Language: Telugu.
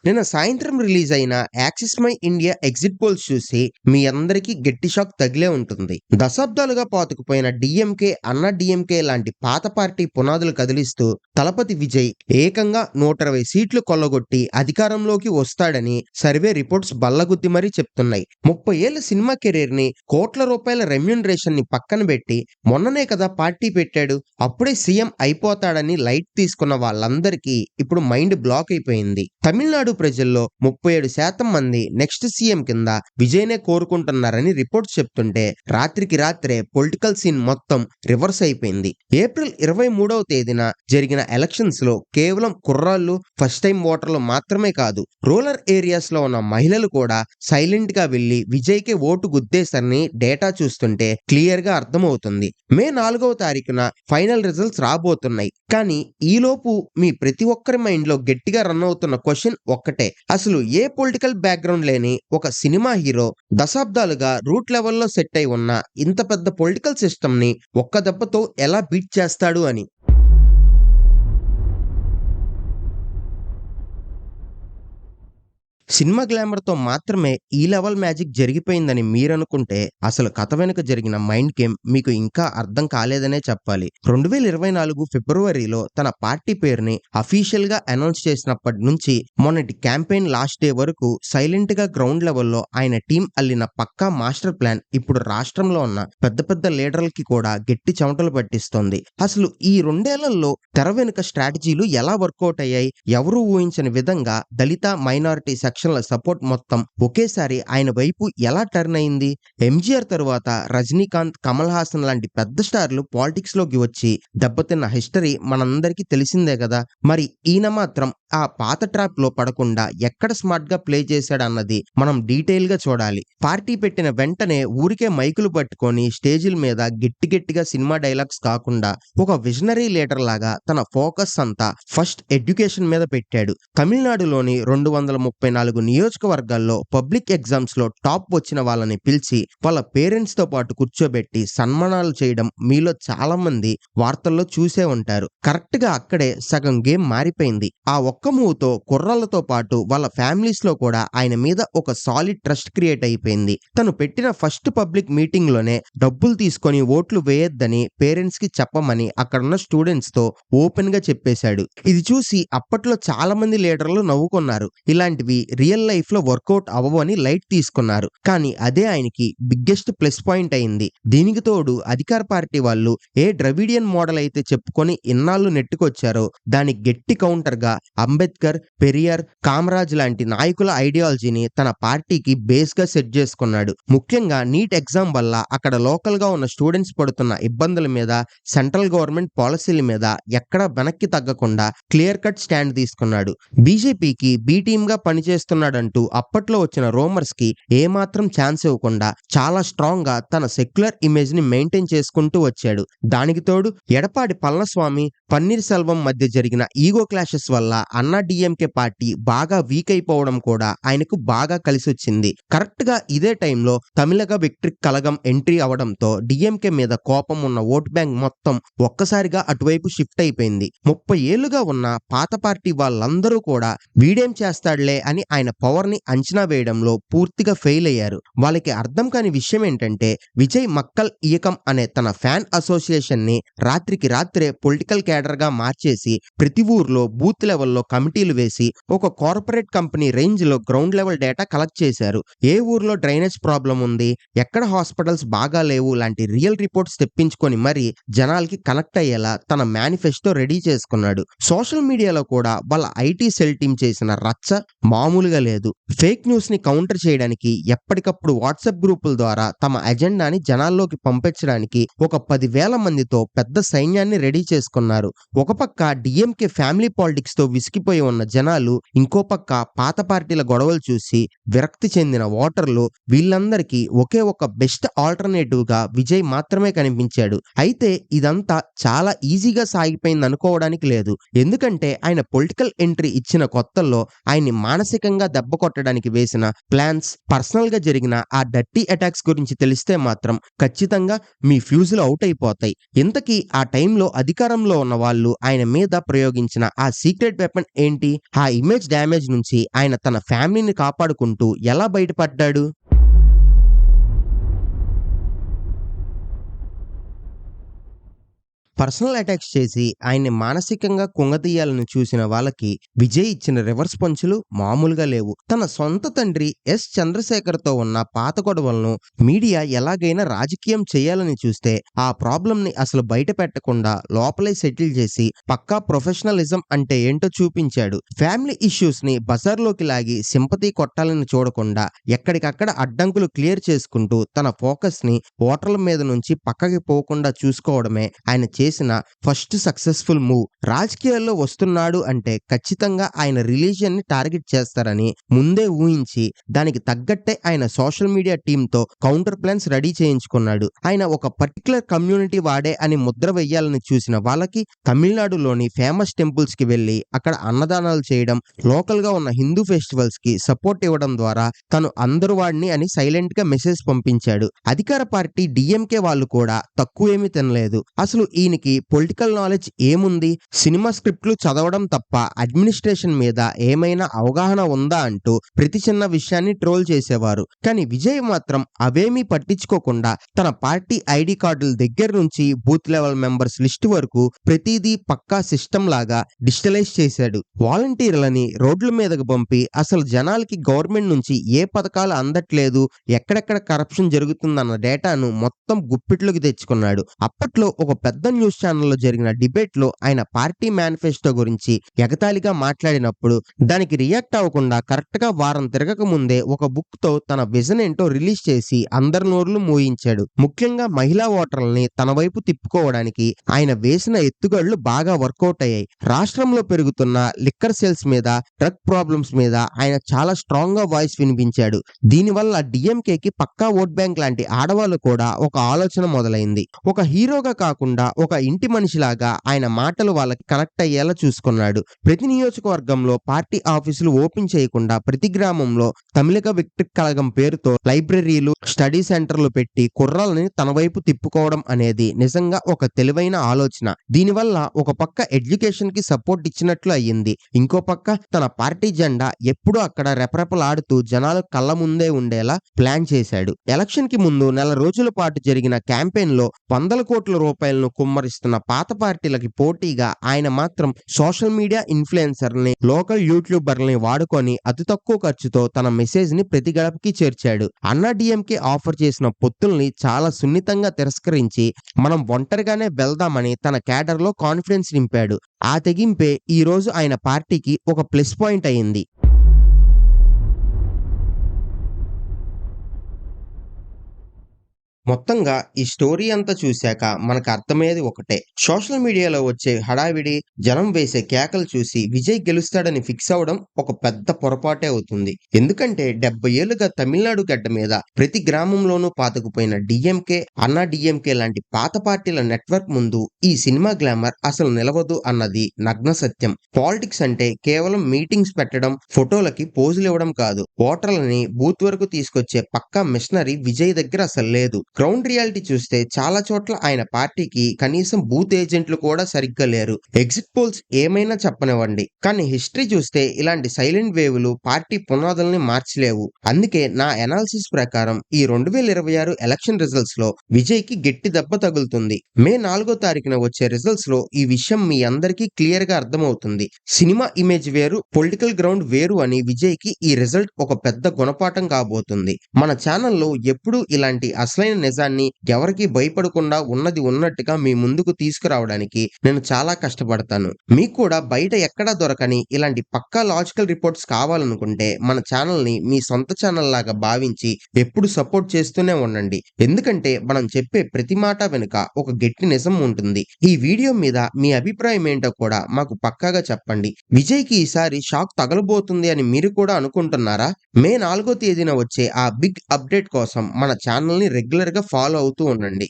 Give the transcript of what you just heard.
నిన్న సాయంత్రం రిలీజ్ అయిన axis my India exit polls చూసి మీ అందరికీ గట్టి షాక్ తగిలే ఉంటుంది. దశాబ్దాలుగా పాతుకుపోయిన డిఎంకే, అన్నా డిఎంకే లాంటి పాత పార్టీ పునాదులు కదిలిస్తూ తలపతి విజయ్ ఏకంగా 120 సీట్లు కొల్లగొట్టి అధికారంలోకి వస్తాడని సర్వే రిపోర్ట్స్ బల్లగుద్ది మరీ చెప్తున్నాయి. 30 ఏళ్ల సినిమా కెరీర్ ని, కోట్ల రూపాయల రెమ్యూనరేషన్ ని పక్కన పెట్టి మొన్ననే కదా పార్టీ పెట్టాడు, అప్పుడే సీఎం అయిపోతాడని లైట్ తీసుకున్న వాళ్ళందరికీ ఇప్పుడు మైండ్ బ్లాక్ అయిపోయింది. తమిళనాడు ప్రజల్లో 37% మంది నెక్స్ట్ సీఎం కింద విజయ్నే కోరుకుంటున్నారని రిపోర్ట్స్ చెప్తుంటే రాత్రికి రాత్రే పొలిటికల్ సీన్ మొత్తం రివర్స్ అయిపోయింది. ఏప్రిల్ 23వ తేదీన జరిగిన ఎలక్షన్స్ లో కేవలం కుర్రాళ్ళు, ఫస్ట్ టైం ఓటర్లు మాత్రమే కాదు, రూరల్ ఏరియాస్ లో ఉన్న మహిళలు కూడా సైలెంట్ గా వెళ్లి విజయ్ కే ఓటు గుద్దేశారని డేటా చూస్తుంటే క్లియర్ గా అర్థమవుతుంది. మే 4వ తారీఖున ఫైనల్ రిజల్ట్స్ రాబోతున్నాయి. కానీ ఈలోపు మీ ప్రతి ఒక్కరి మైండ్ లో గట్టిగా రన్ అవుతున్న క్వశ్చన్ ఒక్కటే, అసలు ఏ పొలిటికల్ బ్యాక్గ్రౌండ్ లేని ఒక సినిమా హీరో దశాబ్దాలుగా రూట్ లెవెల్లో సెట్ అయి ఉన్న ఇంత పెద్ద పొలిటికల్ సిస్టమ్ ని ఒక్క దెబ్బతో ఎలా బీట్ చేస్తాడు అని. సినిమా గ్లామర్తో మాత్రమే ఈ లెవెల్ మ్యాజిక్ జరిగిపోయిందని మీరనుకుంటే అసలు కథ వెనుక జరిగిన మైండ్ గేమ్ మీకు ఇంకా అర్థం కాలేదనే చెప్పాలి. 2024 ఫిబ్రవరిలో తన పార్టీ పేరుని అఫీషియల్ గా అనౌన్స్ చేసినప్పటి నుంచి మొన్నటి క్యాంపెయిన్ లాస్ట్ డే వరకు సైలెంట్ గా గ్రౌండ్ లెవెల్లో ఆయన టీం అల్లిన పక్కా మాస్టర్ ప్లాన్ ఇప్పుడు రాష్ట్రంలో ఉన్న పెద్ద పెద్ద లీడర్లకి కూడా గట్టి చెమటలు పట్టిస్తోంది. అసలు ఈ 2 ఏళ్లలో తెర వెనుక స్ట్రాటజీలు ఎలా వర్కౌట్ అయ్యాయి, ఎవరూ ఊహించని విధంగా దళిత, మైనారిటీ సెక్షన్ల సపోర్ట్ మొత్తం ఒకేసారి ఆయన వైపు ఎలా టర్న్ అయింది. ఎంజీఆర్ తరువాత రజనీకాంత్, కమల్ హాసన్ లాంటి పెద్ద స్టార్లు పాలిటిక్స్ లోకి వచ్చి దెబ్బతిన్న హిస్టరీ మనందరికీ తెలిసిందే కదా. మరి ఈయన మాత్రం ఆ పాత ట్రాప్ లో పడకుండా ఎక్కడ స్మార్ట్ గా ప్లే చేశాడన్నది మనం డీటెయిల్ గా చూడాలి. పార్టీ పెట్టిన వెంటనే ఊరికే మైకులు పట్టుకొని స్టేజీల మీద గట్టిగా సినిమా డైలాగ్స్ కాకుండా ఒక విజనరీ లీడర్ లాగా తన ఫోకస్ అంతా ఫస్ట్ ఎడ్యుకేషన్ మీద పెట్టాడు. తమిళనాడులోని 234 నియోజకవర్గాల్లో పబ్లిక్ ఎగ్జామ్స్ లో టాప్ వచ్చిన వాళ్ళని పిలిచి వాళ్ళ పేరెంట్స్ తో పాటు కూర్చోబెట్టి సన్మానాలు చేయడం మీలో చాలా మంది వార్తల్లో చూసే ఉంటారు. కరెక్ట్ గా అక్కడే సగం గేమ్ మారిపోయింది. ఆ ఒక్క మూవ్తో కుర్రాళ్లతో పాటు వాళ్ళ ఫ్యామిలీస్ లో కూడా ఆయన మీద ఒక సాలిడ్ ట్రస్ట్ క్రియేట్ అయిపోయింది. తను పెట్టిన ఫస్ట్ పబ్లిక్ మీటింగ్ లోనే డబ్బులు తీసుకొని ఓట్లు వేయొద్దని పేరెంట్స్ కి చెప్పమని అక్కడున్న స్టూడెంట్స్ తో ఓపెన్ గా చెప్పేశాడు. ఇది చూసి అప్పట్లో చాలా మంది లీడర్లు నవ్వుకున్నారు. ఇలాంటివి రియల్ లైఫ్ లో వర్కౌట్ అవ్వవని లైట్ తీసుకున్నారు. కానీ అదే ఆయనకి బిగ్గెస్ట్ ప్లస్ పాయింట్ అయింది. దీనికి తోడు అధికార పార్టీ వాళ్ళు ఏ ద్రవిడియన్ మోడల్ అయితే చెప్పుకొని ఇన్నాళ్ళు నెట్టుకొచ్చారో దానికి గట్టి కౌంటర్ గా అంబేద్కర్, పెరియార్, కామరాజ్ లాంటి నాయకుల ఐడియాలజీని తన పార్టీకి బేస్ గా సెట్ చేసుకున్నాడు. ముఖ్యంగా నీట్ ఎగ్జామ్ వల్ల అక్కడ లోకల్ గా ఉన్న స్టూడెంట్స్ పడుతున్న ఇబ్బందుల మీద, సెంట్రల్ గవర్నమెంట్ పాలసీల మీద ఎక్కడా వెనక్కి తగ్గకుండా క్లియర్ కట్ స్టాండ్ తీసుకున్నాడు. బీజేపీకి బి టీమ్ గా పనిచేస్తున్నాడంటూ అప్పట్లో వచ్చిన రూమర్స్ కి ఏమాత్రం ఛాన్స్ ఇవ్వకుండా చాలా స్ట్రాంగ్ గా తన సెక్యులర్ ఇమేజ్ ని మెయింటైన్ చేసుకుంటూ వచ్చాడు. దానికి తోడు ఎడపాడి పళనిస్వామి, పన్నీర్ సెల్వం మధ్య జరిగిన ఈగో క్లాషెస్ వల్ల అన్నా డిఎంకే పార్టీ బాగా వీక్ అయిపోవడం కూడా ఆయనకు బాగా కలిసొచ్చింది. కరెక్ట్ గా ఇదే టైంలో తమిళగ విక్టరీ కలగం ఎంట్రీ అవడంతో డిఎంకే మీద కోపం ఉన్న ఓట్ బ్యాంక్ మొత్తం ఒక్కసారిగా అటువైపు షిఫ్ట్ అయిపోయింది. 30 ఏళ్లుగా ఉన్న పాత పార్టీ వాళ్ళందరూ కూడా వీడేం చేస్తాడులే అని ఆయన పవర్ ని అంచనా వేయడంలో పూర్తిగా ఫెయిల్ అయ్యారు. వాళ్ళకి అర్థం కాని విషయం ఏంటంటే విజయ్ మక్కల్ ఇయకం అనే తన ఫ్యాన్ అసోసియేషన్ ని రాత్రికి రాత్రే పొలిటికల్ క్యాడర్ గా మార్చేసి ప్రతి ఊర్లో బూత్ లెవెల్లో కమిటీలు వేసి ఒక కార్పొరేట్ కంపెనీ రేంజ్ లో గ్రౌండ్ లెవెల్ డేటా కలెక్ట్ చేశారు. ఏ ఊర్లో డ్రైనేజ్ ప్రాబ్లం ఉంది, ఎక్కడ హాస్పిటల్స్ బాగా లేవు లాంటి రియల్ రిపోర్ట్స్ తెప్పించుకొని మరి జనాలకి కనెక్ట్ అయ్యేలా తన మేనిఫెస్టో రెడీ చేసుకున్నాడు. సోషల్ మీడియాలో కూడా వాళ్ళ ఐటీ సెల్ టీం చేసిన రచ్చ మామూలుగా లేదు. ఫేక్ న్యూస్ ని కౌంటర్ చేయడానికి ఎప్పటికప్పుడు వాట్సాప్ గ్రూపుల ద్వారా తమ ఎజెండాని జనాల్లోకి పంపించడానికి ఒక 10,000 మందితో పెద్ద సైన్యాన్ని రెడీ చేసుకున్నారు. ఒక పక్క డిఎంకే ఫ్యామిలీ పాలిటిక్స్ తో విసిగిపోయి ఉన్న జనాలు, ఇంకో పక్క పాత పార్టీల గొడవలు చూసి విరక్తి చెందిన ఓటర్లు, వీళ్ళందరికీ ఒకే ఒక బెస్ట్ ఆల్టర్నేటివ్ గా విజయ్ మాత్రమే కనిపించాడు. అయితే ఇదంతా చాలా ఈజీగా సాగిపోయింది అనుకోవడానికి లేదు. ఎందుకంటే ఆయన పొలిటికల్ ఎంట్రీ ఇచ్చిన కొత్తల్లో ఆయన్ని మానసికంగా మానసికంగా దెబ్బ కొట్టడానికి వేసిన ప్లాన్స్, పర్సనల్ గా జరిగిన ఆ డర్టీ అటాక్స్ గురించి తెలిస్తే మాత్రం ఖచ్చితంగా మీ ఫ్యూజులు అవుట్ అయిపోతాయి. ఇంతకీ ఆ టైంలో అధికారంలో ఉన్న వాళ్ళు ఆయన మీద ప్రయోగించిన ఆ సీక్రెట్ వెపన్ ఏంటి? ఆ ఇమేజ్ డ్యామేజ్ నుంచి ఆయన తన ఫ్యామిలీని కాపాడుకుంటూ ఎలా బయటపడ్డాడు? పర్సనల్ అటాక్స్ చేసి ఆయన్ని మానసికంగా కుంగదీయాలని చూసిన వాళ్ళకి విజయ్ ఇచ్చిన రివర్స్ పంచులు మామూలుగా లేవు. తన సొంత తండ్రి ఎస్ చంద్రశేఖర్‌తో ఉన్న పాత గొడవలను మీడియా ఎలాగైనా రాజకీయం చేయాలని చూస్తే ఆ ప్రాబ్లమ్‌ని అసలు బయట పెట్టకుండా లోపలే సెటిల్ చేసి పక్కా ప్రొఫెషనలిజం అంటే ఏంటో చూపించాడు. ఫ్యామిలీ ఇష్యూస్‌ని బజార్‌లోకి లాగి సింపథీ కొట్టాలని చూడకుండా ఎక్కడికక్కడ అడ్డంకులు క్లియర్ చేసుకుంటూ తన ఫోకస్‌ని ఓటర్ల మీద నుంచి పక్కకి పోకుండా చూసుకోవడమే ఆయన చేసిన ఫస్ట్ సక్సెస్ఫుల్ మూవ్. రాజకీయాల్లో వస్తున్నాడు అంటే ఖచ్చితంగా ఆయన రిలీజియన్ని టార్గెట్ చేస్తారని ముందే ఊహించి దానికి తగ్గట్టే ఆయన సోషల్ మీడియా టీంతో కౌంటర్ ప్లాన్స్ రెడీ చేయించుకున్నాడు. ఆయన ఒక పర్టికులర్ కమ్యూనిటీ వాడే అని ముద్ర వెయ్యాలని చూసిన వాళ్ళకి తమిళనాడులోని ఫేమస్ టెంపుల్స్ కి వెళ్లి అక్కడ అన్నదానాలు చేయడం, లోకల్ గా ఉన్న హిందూ ఫెస్టివల్స్ కి సపోర్ట్ ఇవ్వడం ద్వారా తను అందరు వాడిని అని సైలెంట్ గా మెసేజ్ పంపించాడు. అధికార పార్టీ డిఎంకే వాళ్ళు కూడా తక్కువేమీ తినలేదు. అసలు ఈయనకి పొలిటికల్ నాలెడ్జ్ ఏముంది? సినిమా స్క్రిప్ట్లు చదవడం తప్ప అడ్మినిస్ట్రేషన్ మీద ఏమైనా అవగాహన ఉందా అంటూ ప్రతి చిన్న విషయాన్ని ట్రోల్ చేసేవారు. కానీ విజయ్ మాత్రం అవేమీ పట్టించుకోకుండా తన పార్టీ ఐడి కార్డుల దగ్గర నుంచి బూత్ లెవెల్ మెంబర్స్ లిస్ట్ వరకు ప్రతిదీ పక్కా సిస్టమ్ లాగా డిజిటలైజ్ చేశాడు. వాలంటీర్లని రోడ్ల మీదకు పంపి అసలు జనాలకి గవర్నమెంట్ నుంచి ఏ పథకాలు అందట్లేదు, ఎక్కడెక్కడ కరప్షన్ జరుగుతుందన్న డేటాను మొత్తం గుప్పిట్లోకి తెచ్చుకున్నాడు. అప్పట్లో ఒక పెద్ద న్యూస్ ఛానల్లో జరిగిన డిబేట్ లో ఆయన పార్టీ మేనిఫెస్టో గురించి ఎగతాళిగా మాట్లాడినప్పుడు దానికి రియాక్ట్ అవ్వకుండా కరెక్ట్ గా వారం తిరగక ముందే ఒక బుక్ తో తన విజన్ ఏంటో రిలీజ్ చేసి అందరి నోర్లు మూయించాడు. ముఖ్యంగా మహిళా ఓటర్లని తన వైపు తిప్పుకోవడానికి ఆయన వేసిన ఎత్తుగడలు బాగా వర్కౌట్ అయ్యాయి. రాష్ట్రంలో పెరుగుతున్న లిక్కర్ సేల్స్ మీద, డ్రగ్ ప్రాబ్లమ్స్ మీద ఆయన చాలా స్ట్రాంగ్ గా వాయిస్ వినిపించాడు. దీనివల్ల డిఎంకేకి పక్కా ఓట్ బ్యాంక్ లాంటి ఆడవాళ్ళు కూడా ఒక ఆలోచన మొదలైంది. ఒక హీరోగా కాకుండా ఒక ఇంటి మనిషిలాగా ఆయన మాటలు వాళ్ళకి కనెక్ట్ అయ్యేలా చూసుకున్నాడు. ప్రతి నియోజకవర్గంలో పార్టీ ఆఫీసులు ఓపెన్ చేయకుండా ప్రతి గ్రామంలో తమిళక వ్యక్తి కళగం పేరుతో లైబ్రరీలు, స్టడీ సెంటర్లు పెట్టి కుర్రాలని తన వైపు తిప్పుకోవడం అనేది నిజంగా ఒక తెలివైన ఆలోచన. దీనివల్ల ఒక పక్క ఎడ్యుకేషన్ కి సపోర్ట్ ఇచ్చినట్లు అయ్యింది. ఇంకో పక్క తన పార్టీ జెండా ఎప్పుడూ అక్కడ రెపరెపలాడుతూ జనాలు కళ్ళ ముందే ఉండేలా ప్లాన్ చేశాడు. ఎలక్షన్ కి ముందు నెల రోజుల పాటు జరిగిన క్యాంపెయిన్ లో వందల కోట్ల రూపాయలను కుమ్మరిస్తున్న పాత పార్టీలకి పోటీగా ఆయన మాత్రం సోషల్ మీడియా ఇన్ఫ్లుయెన్సర్ని, లోకల్ యూట్యూబర్లని వాడుకొని అతి తక్కువ ఖర్చుతో తన మెసేజ్ ని ప్రతి గడపకి చేర్చాడు. అన్నా డిఎంకే ఆఫర్ చేసిన పొత్తుల్ని చాలా సున్నితంగా తిరస్కరించి మనం ఒంటరిగానే వెళ్దామని తన క్యాడర్ లో కాన్ఫిడెన్స్ నింపాడు. ఆ తెగింపే ఈ రోజు ఆయన పార్టీకి ఒక ప్లస్ పాయింట్ అయింది. మొత్తంగా ఈ స్టోరీ అంతా చూశాక మనకు అర్థమయ్యేది ఒకటే. సోషల్ మీడియాలో వచ్చే హడావిడి, జనం వేసే కేకలు చూసి విజయ్ గెలుస్తాడని ఫిక్స్ అవడం ఒక పెద్ద పొరపాటే అవుతుంది. ఎందుకంటే 70 ఏళ్లుగా తమిళనాడు గడ్డ మీద ప్రతి గ్రామంలోనూ పాతుకుపోయిన డిఎంకే, అన్నా డిఎంకే లాంటి పాత పార్టీల నెట్వర్క్ ముందు ఈ సినిమా గ్లామర్ అసలు నిలవదు అన్నది నగ్న సత్యం. పాలిటిక్స్ అంటే కేవలం మీటింగ్స్ పెట్టడం, ఫోటోలకి పోజులు ఇవ్వడం కాదు. ఓటర్లని బూత్ వరకు తీసుకొచ్చే పక్కా మిషనరీ విజయ్ దగ్గర అసలు లేదు. గ్రౌండ్ రియాలిటీ చూస్తే చాలా చోట్ల ఆయన పార్టీకి కనీసం బూత్ ఏజెంట్లు కూడా సరిగ్గా లేరు. ఎగ్జిట్ పోల్స్ ఏమైనా చెప్పనివ్వండి, కానీ హిస్టరీ చూస్తే ఇలాంటి సైలెంట్ వేవులు పార్టీ పునాదుల్ని మార్చలేవు. అందుకే నా అనాలిసిస్ ప్రకారం ఈ 2026 ఎలక్షన్ రిజల్ట్స్ లో విజయ్ కి గట్టి దెబ్బ తగులుతుంది. మే 4వ తారీఖున వచ్చే రిజల్ట్స్ లో ఈ విషయం మీ అందరికీ క్లియర్ గా అర్థమవుతుంది. సినిమా ఇమేజ్ వేరు, పొలిటికల్ గ్రౌండ్ వేరు అని విజయ్ కి ఈ రిజల్ట్ ఒక పెద్ద గుణపాఠం కాబోతుంది. మన ఛానల్లో ఎప్పుడూ ఇలాంటి అసలైన నిజాన్ని ఎవరికి భయపడకుండా ఉన్నది ఉన్నట్టుగా మీ ముందుకు తీసుకురావడానికి నేను చాలా కష్టపడతాను. మీకు కూడా బయట ఎక్కడా దొరకని ఇలాంటి పక్కా లాజికల్ రిపోర్ట్స్ కావాలనుకుంటే మన ఛానల్ ని మీ సొంత ఛానల్ లాగా భావించి ఎప్పుడు సపోర్ట్ చేస్తూనే ఉండండి. ఎందుకంటే మనం చెప్పే ప్రతి మాట వెనుక ఒక గట్టి నిజం ఉంటుంది. ఈ వీడియో మీద మీ అభిప్రాయం ఏంటో కూడా మాకు పక్కాగా చెప్పండి. విజయ్ కి ఈసారి షాక్ తగలబోతుంది అని మీరు కూడా అనుకుంటున్నారా? మే 4వ తేదీన వచ్చే ఆ బిగ్ అప్డేట్ కోసం మన ఛానల్ ని రెగ్యులర్ గా ఫాలో అవుతూ ఉండండి.